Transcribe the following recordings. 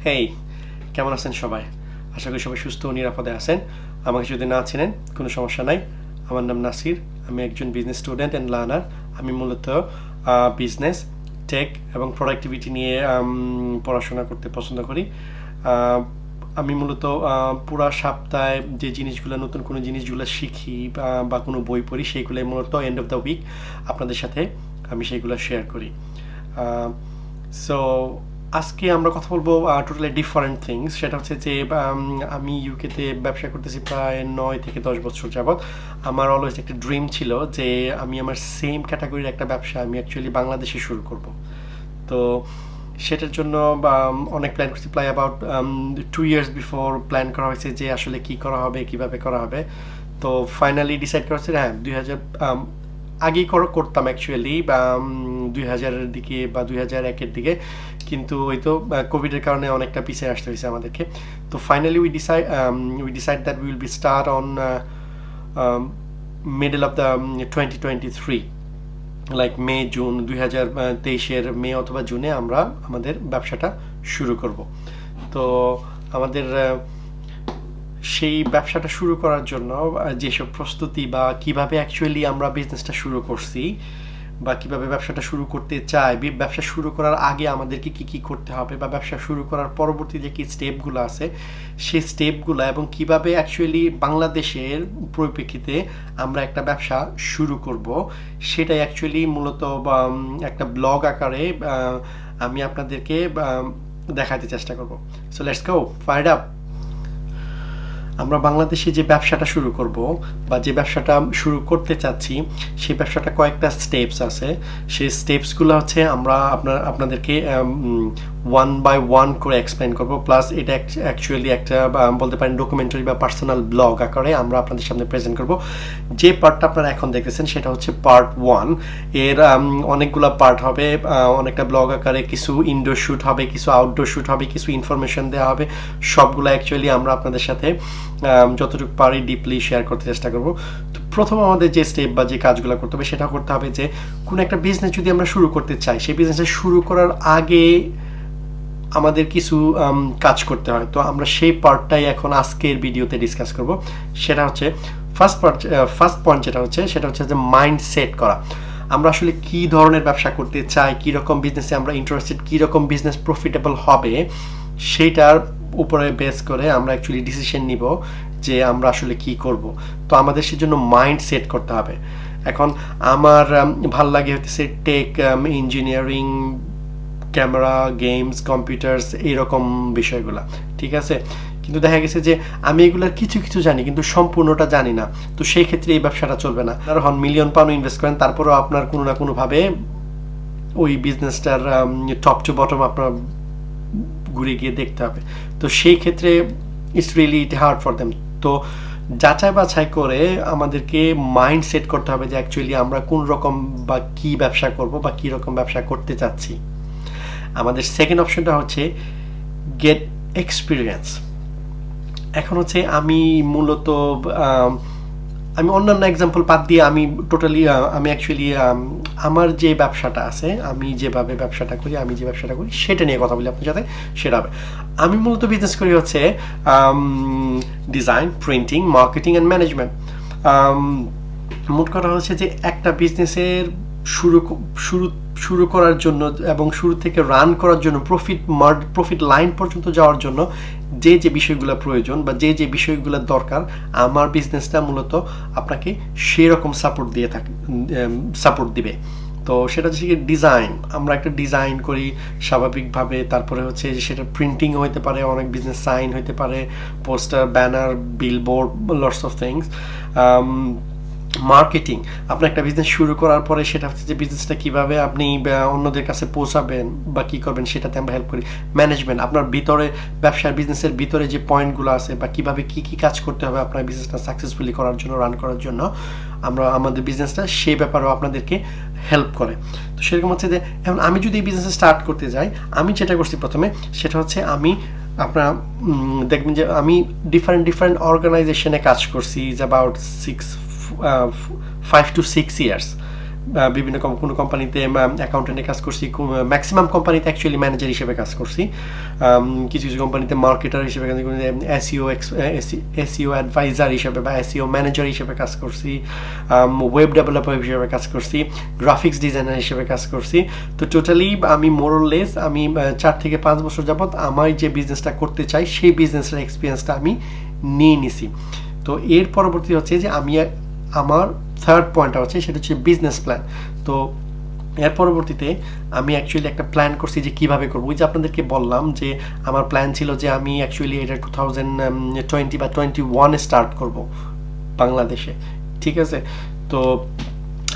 হেই, কেমন আছেন সবাই? আশা করি সবাই সুস্থ ও নিরাপদে আছেন। আমাকে যদি না চেনেন কোনো সমস্যা নাই। আমার নাম নাসির। আমি একজন বিজনেস স্টুডেন্ট অ্যান্ড লার্নার। আমি মূলত বিজনেস, টেক এবং প্রোডাক্টিভিটি নিয়ে পড়াশোনা করতে পছন্দ করি। আহ, আমি মূলত পুরা সপ্তাহে যে জিনিসগুলো নতুন কোনো জিনিসগুলো শিখি বা কোনো বই পড়ি সেইগুলো মূলত এন্ড অফ দ্য উইক আপনাদের সাথে আমি সেইগুলো শেয়ার করি। সো আজকে আমরা কথা বলবো টোটালি ডিফারেন্ট থিংস। সেটা হচ্ছে যে আমি ইউকেতে ব্যবসা করতেছি প্রায় 9 থেকে 10 বছর যাবৎ। আমার অলওয়েজ একটা ড্রিম ছিল যে আমি আমার সেম ক্যাটাগরির একটা ব্যবসা আমি অ্যাকচুয়ালি বাংলাদেশে শুরু করব। তো সেটার জন্য অনেক প্ল্যান করছি। প্রায় অ্যাবাউট 2 years বিফোর প্ল্যান করা হয়েছে যে আসলে কি করা হবে, কিভাবে করা হবে। তো ফাইনালি ডিসাইড করা হচ্ছে হ্যাঁ 2000 আগেই করতাম অ্যাকচুয়ালি, বা 2000-এর দিকে বা 2001-এর দিকে, কিন্তু ওই তো কোভিডের কারণে অনেকটা পিছিয়ে আসতে হয়েছে আমাদেরকে। তো finally we decide that we will be start on middle of the 2023, like May June 2023-এর মে অথবা জুনে আমরা আমাদের ব্যবসাটা শুরু করব। তো আমাদের সেই ব্যবসাটা শুরু করার জন্য যেসব প্রস্তুতি বা কিভাবে অ্যাকচুয়ালি আমরা বিজনেসটা শুরু করছি বা কিভাবে ব্যবসাটা শুরু করতে চাই, ব্যবসা শুরু করার আগে আমাদেরকে কি কি করতে হবে বা ব্যবসা শুরু করার পরবর্তী যে কি স্টেপগুলো আছে সেই স্টেপগুলো, এবং কিভাবে অ্যাকচুয়ালি বাংলাদেশের পরিপ্রেক্ষিতে আমরা একটা ব্যবসা শুরু করব, সেটাই অ্যাকচুয়ালি মূলত একটা ব্লগ আকারে আমি আপনাদেরকে দেখাতে চেষ্টা করব। So let's go, fire up. আমরা বাংলাদেশে যে ব্যবসাটা শুরু করব বা যে ব্যবসাটা শুরু করতে চাচ্ছি সেই ব্যবসাটা কয়েকটা স্টেপস আছে। সেই স্টেপসগুলো হচ্ছে আমরা আপনাদেরকে ওয়ান বাই ওয়ান করে এক্সপ্লেন করব, প্লাস এটা অ্যাকচুয়ালি একটা বলতে পারেন ডকুমেন্টারি বা পার্সোনাল ব্লগ আকারে আমরা আপনাদের সামনে প্রেজেন্ট করব। যে পার্টটা আপনারা এখন দেখতেছেন সেটা হচ্ছে পার্ট 1। এর অনেকগুলো পার্ট হবে, অনেকটা ব্লগ আকারে, কিছু ইনডোর শ্যুট হবে, কিছু আউটডোর শ্যুট হবে, কিছু ইনফরমেশন দেওয়া হবে। সবগুলো অ্যাকচুয়ালি আমরা আপনাদের সাথে যতটুকু পারি ডিপলি শেয়ার করতে চেষ্টা করব। তো প্রথম আমাদের যে স্টেপ বা যে কাজগুলো করতে হবে সেটা করতে হবে যে কোনো একটা বিজনেস যদি আমরা শুরু করতে চাই, সেই বিজনেসটা শুরু করার আগে আমাদের কিছু কাজ করতে হয়। তো আমরা সেই পার্টটাই এখন আজকের ভিডিওতে ডিসকাস করব। সেটা হচ্ছে ফার্স্ট পয়েন্ট যেটা হচ্ছে সেটা হচ্ছে যে মাইন্ড সেট করা। আমরা আসলে কি ধরনের ব্যবসা করতে চাই, কী রকম বিজনেসে আমরা ইন্টারেস্টেড, কী রকম বিজনেস প্রফিটেবল হবে, সেইটার উপরে বেস করে আমরা অ্যাকচুয়ালি ডিসিশন নিব যে আমরা আসলে কি করব। তো আমাদের সেজন্য মাইন্ড সেট করতে হবে। এখন আমার ভাল লাগে হচ্ছে tech, engineering, camera, games, computers, এইরকম বিষয়গুলো, ঠিক আছে। কিন্তু দেখা গেছে যে আমি এগুলোর কিছু কিছু জানি কিন্তু সম্পূর্ণটা জানি না। তো সেই ক্ষেত্রে এই ব্যবসাটা চলবে না। আপনার হন মিলিয়ন পাউন্ড ইনভেস্ট করেন, তারপরেও আপনার কোনো না কোনোভাবে ওই বিজনেসটার টপ টু বটম আপনার ঘুরে গিয়ে দেখতে হবে। তো সেই ক্ষেত্রে it's really hard for them. তো যাচাই বাছাই করে আমাদেরকে মাইন্ড সেট করতে হবে যে অ্যাকচুয়ালি আমরা কোন রকম বা কি ব্যবসা করব বা কী রকম ব্যবসা করতে চাচ্ছি। আমাদের সেকেন্ড অপশনটা হচ্ছে গেট এক্সপিরিয়েন্স। এখন হচ্ছে আমি মূলত আমি অন্যান্য এক্সাম্পল বাদ দিয়ে আমি টোটালি আমি অ্যাকচুয়ালি আমার যে ব্যবসাটা আছে, আমি যেভাবে ব্যবসাটা করি, আমি যে ব্যবসাটা করি সেটা নিয়ে কথা বলি আপনার সাথে। সেটা হবে, আমি মূলত বিজনেস করি হচ্ছে design, printing, marketing and management. মোট কথা হচ্ছে যে একটা বিজনেসের শুরু শুরু শুরু করার জন্য এবং শুরু থেকে রান করার জন্য প্রফিট লাইন পর্যন্ত যাওয়ার জন্য যে যে বিষয়গুলো প্রয়োজন বা যে যে বিষয়গুলো দরকার, আমার বিজনেসটা মূলত আপনাকে সেরকম সাপোর্ট দিবে। তো সেটা হচ্ছে কি ডিজাইন, আমরা একটা ডিজাইন করি স্বাভাবিকভাবে। তারপরে হচ্ছে সেটা প্রিন্টিং হইতে পারে, অনেক বিজনেস সাইন হইতে পারে, poster, banner, billboard, lots of things. Marketing, আপনি একটা বিজনেস শুরু করার পরে সেটা হচ্ছে যে বিজনেসটা কীভাবে আপনি অন্যদের কাছে পৌঁছাবেন বা কী করবেন সেটাতে আমরা হেল্প করি। ম্যানেজমেন্ট, আপনার ভিতরে ব্যবসার বিজনেসের ভিতরে যে পয়েন্টগুলো আছে বা কীভাবে কী কী কাজ করতে হবে আপনার বিজনেসটা সাকসেসফুলি করার জন্য, রান করার জন্য, আমরা আমাদের বিজনেসটা সেই ব্যাপারেও আপনাদেরকে হেল্প করে। তো সেরকম হচ্ছে যে এখন আমি যদি এই বিজনেসে স্টার্ট করতে যাই, আমি যেটা করছি প্রথমে সেটা হচ্ছে আপনারা দেখবেন যে আমি ডিফারেন্ট অর্গানাইজেশনে কাজ করছি, ইজ অ্যাবাউট 5 to 6 years। বিভিন্ন কোনো কোম্পানিতে অ্যাকাউন্টেন্টে কাজ করছি, ম্যাক্সিমাম কোম্পানিতে অ্যাকচুয়ালি ম্যানেজার হিসেবে কাজ করছি, কিছু কিছু কোম্পানিতে মার্কেটার হিসেবে কাজ করছি, এসইও অ্যাডভাইজার হিসেবে বা এসইও ম্যানেজার হিসেবে কাজ করছি, ওয়েব ডেভেলপার হিসেবে কাজ করছি, গ্রাফিক্স ডিজাইনার হিসেবে কাজ করছি। তো টোটালি আমি মোরলেস আমি 4 থেকে 5 বছর যাবত আমার যে বিজনেসটা করতে চাই সেই বিজনেসের এক্সপিরিয়েন্সটা আমি নিয়ে নিছি। তো এর পরবর্তী হচ্ছে যে আমি আমার থার্ড পয়েন্টটা হচ্ছে সেটা হচ্ছে বিজনেস প্ল্যান। তো এর পরবর্তীতে আমি অ্যাকচুয়ালি একটা প্ল্যান করছি যে কীভাবে করবো। ওই যে আপনাদেরকে বললাম যে আমার প্ল্যান ছিল যে আমি অ্যাকচুয়ালি এটা 2020 বা 21 স্টার্ট করব বাংলাদেশে, ঠিক আছে। তো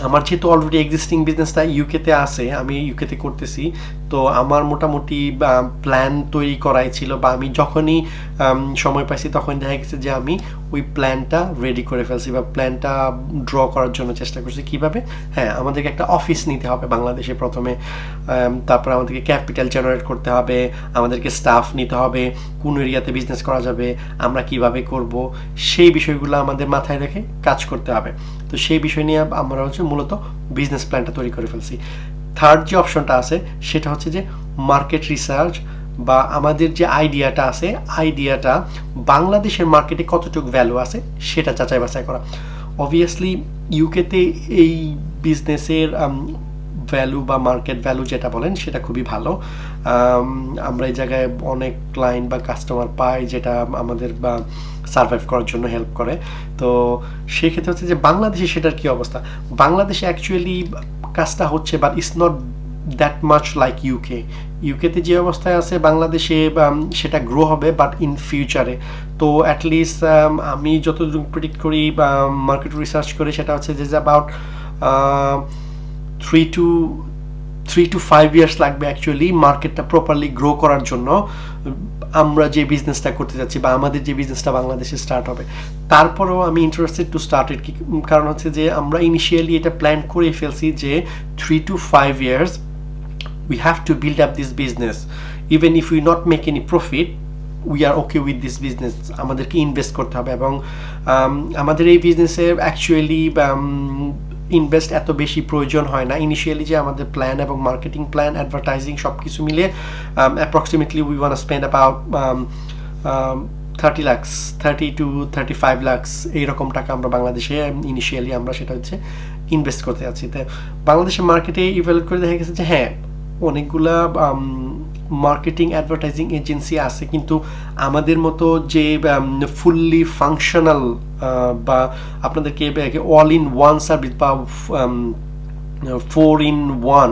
আমার যেহেতু অলরেডি এক্সিস্টিং বিজনেসটা ইউকেতে আছে, আমি ইউকেতে করতেছি, তো আমার মোটামুটি প্ল্যান তৈরি করাই ছিল, বা আমি যখনই সময় পাইছি তখন দেখা গেছে যে আমি ওই প্ল্যানটা রেডি করে ফেলছি বা প্ল্যানটা ড্র করার জন্য চেষ্টা করছি। কীভাবে? হ্যাঁ, আমাদেরকে একটা অফিস নিতে হবে বাংলাদেশে প্রথমে, তারপর আমাদেরকে ক্যাপিটাল জেনারেট করতে হবে, আমাদেরকে স্টাফ নিতে হবে, কোন এরিয়াতে বিজনেস করা যাবে, আমরা কিভাবে করব, সেই বিষয়গুলো আমাদের মাথায় রেখে কাজ করতে হবে। তো সেই বিষয় নিয়ে আমরা হচ্ছে মূলত বিজনেস প্ল্যানটা তৈরি করে ফেলছি। থার্ড যে অপশনটা আছে সেটা হচ্ছে যে মার্কেট রিসার্চ, বা আমাদের যে আইডিয়াটা আছে আইডিয়াটা বাংলাদেশের মার্কেটে কতটুকু ভ্যালু আছে সেটা যাচাই বাছাই করা। অবভিয়াসলি ইউকেতে এই বিজনেসের ভ্যালু বা মার্কেট ভ্যালু যেটা বলেন সেটা খুবই ভালো। আমরা এই জায়গায় অনেক ক্লায়েন্ট বা কাস্টমার পাই যেটা আমাদের বা সার্ভাইভ করার জন্য হেল্প করে। তো সেক্ষেত্রে হচ্ছে যে বাংলাদেশে সেটার কী অবস্থা। বাংলাদেশে অ্যাকচুয়ালি কাজটা হচ্ছে, but it's not that much like ইউকেতে যে অবস্থায় আছে বাংলাদেশে সেটা গ্রো হবে, বাট ইন ফিউচারে। তো অ্যাটলিস্ট আমি যতদূর প্রেডিক্ট করি বা মার্কেট রিসার্চ করি সেটা হচ্ছে যে অ্যাবাউট 3 to 5 ইয়ার্স লাগবে অ্যাকচুয়ালি মার্কেটটা প্রপারলি গ্রো করার জন্য, আমরা যে বিজনেসটা করতে যাচ্ছি বা আমাদের যে বিজনেসটা বাংলাদেশে স্টার্ট হবে। তারপরেও আমি ইন্টারেস্টেড টু স্টার্ট ইট, কারণ হচ্ছে যে আমরা ইনিশিয়ালি এটা প্ল্যান করে ফেলছি যে 3 to 5 years we have to build up this business, even if we not make any profit we are okay with this business, আমাদেরকে ইনভেস্ট করতে হবে। এবং আমাদের এই বিজনেসে অ্যাকচুয়ালি ইনভেস্ট এত বেশি প্রয়োজন হয় না ইনিশিয়ালি, যে আমাদের প্ল্যান এবং মার্কেটিং প্ল্যান, অ্যাডভার্টাইজিং সব কিছু মিলে approximately we want spend about 30 to 35 lakhs এইরকম টাকা আমরা বাংলাদেশে ইনিশিয়ালি আমরা সেটা হচ্ছে ইনভেস্ট করতে যাচ্ছি। তো বাংলাদেশের মার্কেটে ইভ্যালুয়েট করে দেখা গেছে যে হ্যাঁ অনেকগুলা মার্কেটিং অ্যাডভার্টাইজিং এজেন্সি আছে, কিন্তু আমাদের মতো যে ফুললি ফাংশনাল বা আপনাদেরকে অল ইন ওয়ান সার্ভিস বা 4-in-1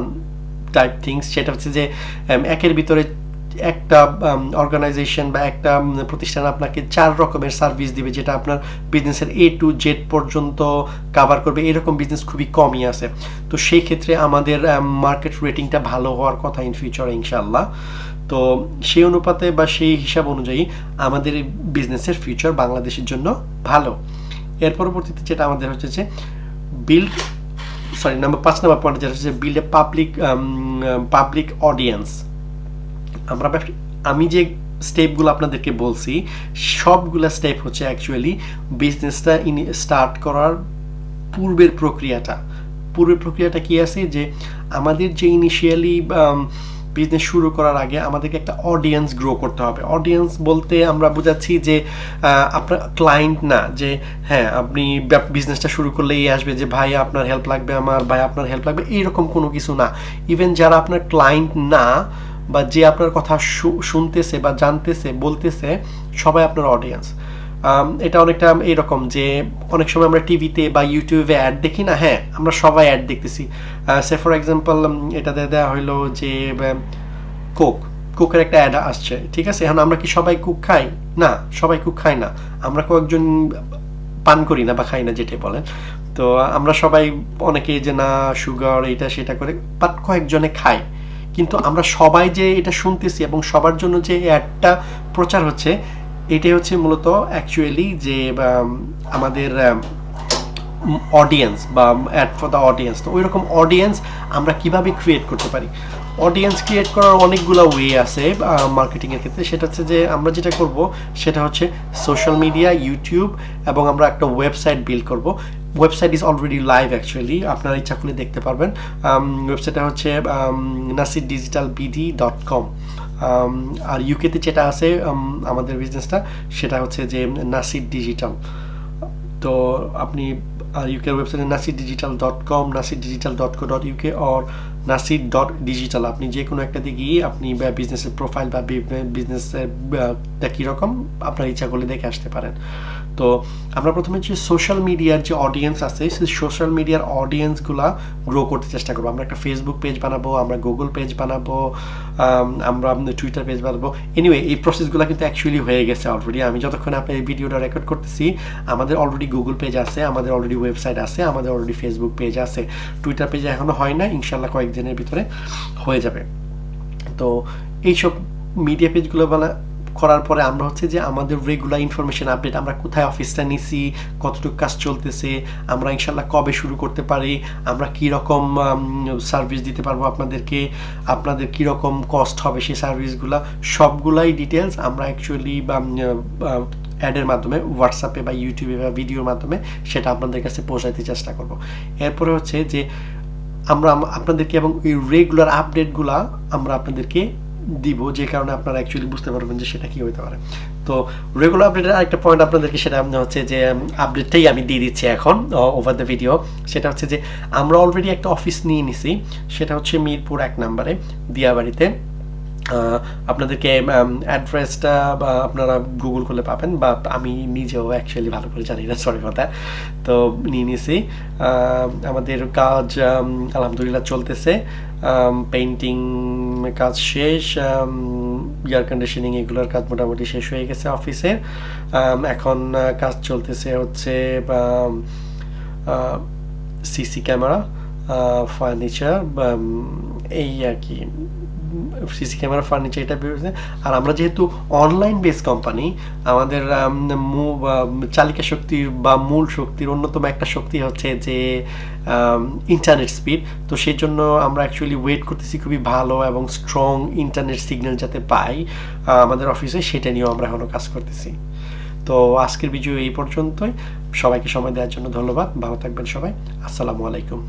টাইপ থিংস, সেটা হচ্ছে যে একের ভিতরে একটা অর্গানাইজেশন বা একটা প্রতিষ্ঠান আপনাকে 4 রকমের সার্ভিস দিবে, যেটা আপনার বিজনেসের A to Z পর্যন্ত কাভার করবে, এরকম বিজনেস খুবই কমই আছে। তো সেই ক্ষেত্রে আমাদের মার্কেট রেটিংটা ভালো হওয়ার কথা ইন ফিউচারে ইনশাআল্লাহ। তো সেই অনুপাতে বা সেই হিসাব অনুযায়ী আমাদের এই বিজনেসের ফিউচার বাংলাদেশের জন্য ভালো। এর পরবর্তীতে যেটা আমাদের হচ্ছে যে নাম্বার 5 নাম্বার পয়েন্ট যেটা হচ্ছে বিল্ড এ পাবলিক অডিয়েন্স। আমি যে স্টেপগুলো আপনাদেরকে বলছি সবগুলা স্টেপ হচ্ছে অ্যাকচুয়ালি বিজনেসটা স্টার্ট করার পূর্বের প্রক্রিয়াটা কি আছে, যে আমাদের যে ইনিশিয়ালি বিজনেস শুরু করার আগে আমাদেরকে একটা অডিয়েন্স গ্রো করতে হবে। অডিয়েন্স বলতে আমরা বোঝাচ্ছি যে আপনার ক্লায়েন্ট না, যে হ্যাঁ আপনি বিজনেসটা শুরু করলেই আসবে যে ভাই আপনার হেল্প লাগবে, আমার ভাই আপনার হেল্প লাগবে, এইরকম কোনো কিছু না। ইভেন যারা আপনার ক্লায়েন্ট না বা যে আপনার কথা শুনতেছে বা জানতেছে বলতেছে সবাই আপনার অডিয়েন্স। এটা অনেকটা এইরকম যে অনেক সময় আমরা টিভিতে বা ইউটিউবে অ্যাড দেখি না, হ্যাঁ আমরা সবাই অ্যাড দেখতেছি। সে ফর এক্সাম্পল এটাতে দেওয়া হইলো যে কোকের একটা অ্যাড আসছে, ঠিক আছে। এখন আমরা কি সবাই কোক খাই? না, সবাই কোক খাই না, আমরা কয়েকজন পান করি না বা খাই না যেটাই বলেন। তো আমরা সবাই অনেকে যে না সুগার এইটা সেটা করে, বাট কয়েকজনে খাই। কিন্তু আমরা সবাই যে এটা শুনতেছি এবং সবার জন্য যে অ্যাডটা প্রচার হচ্ছে, এটাই হচ্ছে মূলত অ্যাকচুয়ালি যে আমাদের অডিয়েন্স বা অ্যাড ফর দ্য অডিয়েন্স। তো ওই রকম অডিয়েন্স আমরা কিভাবে ক্রিয়েট করতে পারি? অডিয়েন্স ক্রিয়েট করার অনেকগুলো ওয়ে আছে মার্কেটিংয়ের ক্ষেত্রে। সেটা হচ্ছে যে আমরা যেটা করব সেটা হচ্ছে সোশ্যাল মিডিয়া, ইউটিউব, এবং আমরা একটা ওয়েবসাইট বিল্ড করব। Website is already live actually, আপনারা ইচ্ছা করলে দেখতে পারবেন। ওয়েবসাইটটা হচ্ছে nasirdigitalbd.com। আর ইউকেতে যেটা আছে আমাদের বিজনেসটা, সেটা হচ্ছে যে নাসির ডিজিটাল। তো আপনি ইউকের ওয়েবসাইটে nasirdigital.com, nasirdigital.co.uk or nasir.digital, আপনি যে কোনো একটাতে গিয়ে আপনি বিজনেসের প্রোফাইল বা বিজনেসটা কীরকম আপনার ইচ্ছা করলে দেখে আসতে পারেন। তো আমরা প্রথমে যে সোশ্যাল মিডিয়ার যে অডিয়েন্স আছে, সেই সোশ্যাল মিডিয়ার অডিয়েন্সগুলা গ্রো করতে চেষ্টা করবো। আমরা একটা ফেসবুক পেজ বানাবো, আমরা গুগল পেজ বানাবো, আমরা টুইটার পেজ বানাবো। এনিওয়ে এই প্রসেসগুলো কিন্তু অ্যাকচুয়ালি হয়ে গেছে অলরেডি। আমি যতক্ষণ আপনি এই ভিডিওটা রেকর্ড করতেছি, আমাদের অলরেডি গুগল পেজ আছে, আমাদের অলরেডি ওয়েবসাইট আছে, আমাদের অলরেডি ফেসবুক পেজ আছে। টুইটার পেজে এখনও হয় না, ইনশাল্লাহ কয়েকদিনের ভিতরে হয়ে যাবে। তো এইসব মিডিয়া পেজগুলো করার পরে আমরা হচ্ছে যে আমাদের রেগুলার ইনফরমেশন আপডেট, আমরা কোথায় অফিসটা নিছি, কতটুকু কাজ চলতেছে, আমরা ইনশাল্লাহ কবে শুরু করতে পারি, আমরা কীরকম সার্ভিস দিতে পারবো আপনাদেরকে, আপনাদের কীরকম কস্ট হবে সেই সার্ভিসগুলো, সবগুলাই ডিটেলস আমরা অ্যাকচুয়ালি অ্যাডের মাধ্যমে হোয়াটসঅ্যাপে বা ইউটিউবে বা ভিডিওর মাধ্যমে সেটা আপনাদের কাছে পৌঁছাতে চেষ্টা করব। এরপরে হচ্ছে যে আমরা আপনাদেরকে এবং এই রেগুলার আপডেটগুলা আমরা আপনাদেরকে দিব, যে কারণে আপনারা অ্যাকচুয়ালি বুঝতে পারবেন যে সেটা কি হতে পারে। তো রেগুলার আপডেটের আরেকটা পয়েন্ট আপনাদেরকে, সেটা হচ্ছে যে আপডেটটাই আমি দিয়ে দিচ্ছি এখন ওভার দ্য ভিডিও। সেটা হচ্ছে যে আমরা অলরেডি একটা অফিস নিয়ে নিছি, সেটা হচ্ছে মিরপুর 1 নম্বরে দিয়াবাড়িতে। আপনাদেরকে অ্যাড্রেসটা বা আপনারা গুগল করলে পাবেন, বা আমি নিজেও অ্যাকচুয়ালি ভালো করে জানি না, সরি কথা। তো নিয়ে নিছি, আমাদের কাজ আলহামদুলিল্লাহ চলতেছে। পেইন্টিং কাজ শেষ, এয়ার কন্ডিশনিং এগুলোর কাজ মোটামুটি শেষ হয়ে গেছে অফিসের। এখন কাজ চলতেছে হচ্ছে সিসি ক্যামেরা, ফার্নিচার, এই আর কি, সিসি ক্যামেরা, ফার্নিচার এটা বেরোচ্ছে। আর আমরা যেহেতু অনলাইন বেস কোম্পানি, আমাদের চালিকা শক্তির বা মূল শক্তির অন্যতম একটা শক্তি হচ্ছে যে ইন্টারনেট স্পিড। তো সেই জন্য আমরা অ্যাকচুয়ালি ওয়েট করতেছি খুবই ভালো এবং স্ট্রং ইন্টারনেট সিগন্যাল যাতে পাই আমাদের অফিসে, সেটা নিয়েও আমরা এখনও কাজ করতেছি। তো আজকের ভিডিও এই পর্যন্তই। সবাইকে সময় দেওয়ার জন্য ধন্যবাদ। ভালো থাকবেন সবাই। আসসালামু আলাইকুম।